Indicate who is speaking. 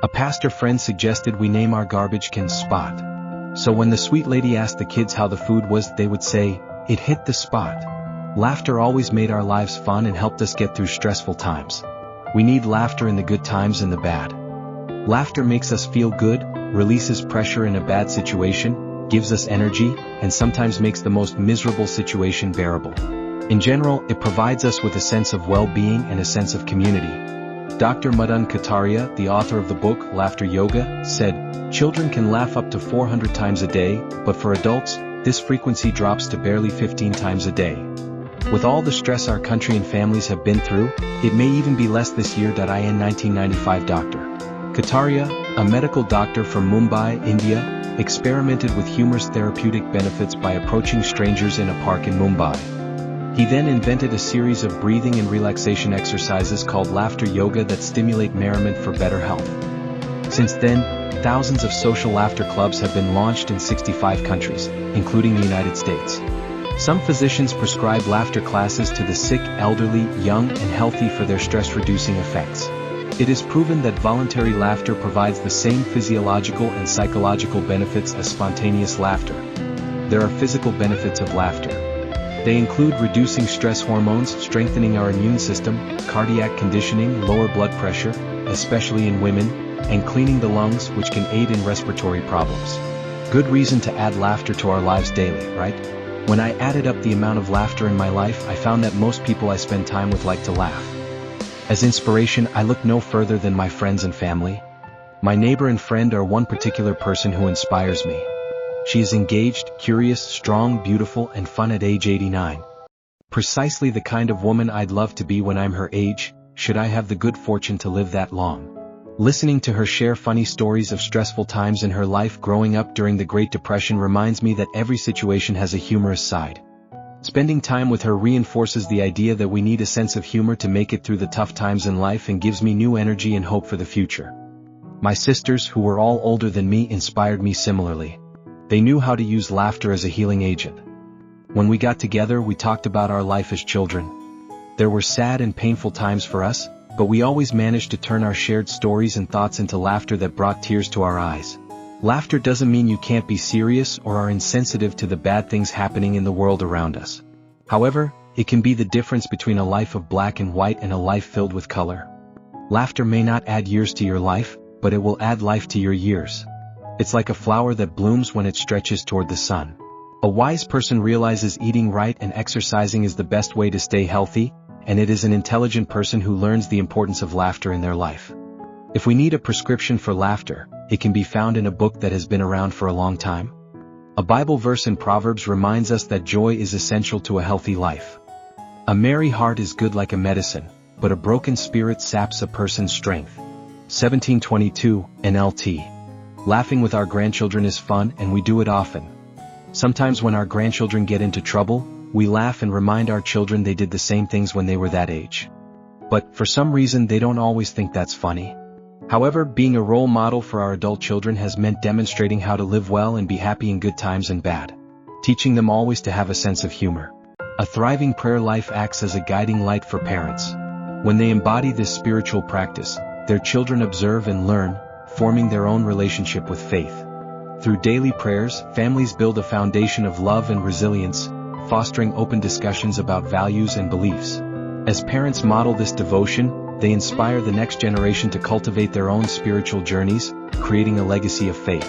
Speaker 1: A pastor friend suggested we name our garbage can Spot. So when the sweet lady asked the kids how the food was, they would say, "It hit the spot." Laughter always made our lives fun and helped us get through stressful times. We need laughter in the good times and the bad. Laughter makes us feel good, releases pressure in a bad situation, gives us energy, and sometimes makes the most miserable situation bearable. In general, it provides us with a sense of well-being and a sense of community. Dr. Madan Kataria, the author of the book Laughter Yoga, said, "Children can laugh up to 400 times a day, but for adults, this frequency drops to barely 15 times a day." With all the stress our country and families have been through, it may even be less this year. In 1995 Dr. Kataria, a medical doctor from Mumbai, India, experimented with humorous therapeutic benefits by approaching strangers in a park in Mumbai. He then invented a series of breathing and relaxation exercises called laughter yoga that stimulate merriment for better health. Since then, thousands of social laughter clubs have been launched in 65 countries, including the United States. Some physicians prescribe laughter classes to the sick, elderly, young, and healthy for their stress-reducing effects. It is proven that voluntary laughter provides the same physiological and psychological benefits as spontaneous laughter. There are physical benefits of laughter. They include reducing stress hormones, strengthening our immune system, cardiac conditioning, lower blood pressure, especially in women, and cleaning the lungs, which can aid in respiratory problems. Good reason to add laughter to our lives daily, right? When I added up the amount of laughter in my life, I found that most people I spend time with like to laugh. As inspiration, I look no further than my friends and family. My neighbor and friend are one particular person who inspires me. She is engaged, curious, strong, beautiful, and fun at age 89. Precisely the kind of woman I'd love to be when I'm her age, should I have the good fortune to live that long. Listening to her share funny stories of stressful times in her life growing up during the Great Depression reminds me that every situation has a humorous side. Spending time with her reinforces the idea that we need a sense of humor to make it through the tough times in life and gives me new energy and hope for the future. My sisters, who were all older than me, inspired me similarly. They knew how to use laughter as a healing agent. When we got together, we talked about our life as children. There were sad and painful times for us, but we always managed to turn our shared stories and thoughts into laughter that brought tears to our eyes. Laughter doesn't mean you can't be serious or are insensitive to the bad things happening in the world around us. However, it can be the difference between a life of black and white and a life filled with color. Laughter may not add years to your life, but it will add life to your years. It's like a flower that blooms when it stretches toward the sun. A wise person realizes eating right and exercising is the best way to stay healthy, and it is an intelligent person who learns the importance of laughter in their life. If we need a prescription for laughter, it can be found in a book that has been around for a long time. A Bible verse in Proverbs reminds us that joy is essential to a healthy life. A merry heart is good like a medicine, but a broken spirit saps a person's strength. 1722, NLT. Laughing with our grandchildren is fun, and we do it often. Sometimes when our grandchildren get into trouble, we laugh and remind our children they did the same things when they were that age. But, for some reason, they don't always think that's funny. However, being a role model for our adult children has meant demonstrating how to live well and be happy in good times and bad. Teaching them always to have a sense of humor. A thriving prayer life acts as a guiding light for parents. When they embody this spiritual practice, their children observe and learn, forming their own relationship with faith. Through daily prayers, families build a foundation of love and resilience, fostering open discussions about values and beliefs. As parents model this devotion, they inspire the next generation to cultivate their own spiritual journeys, creating a legacy of faith.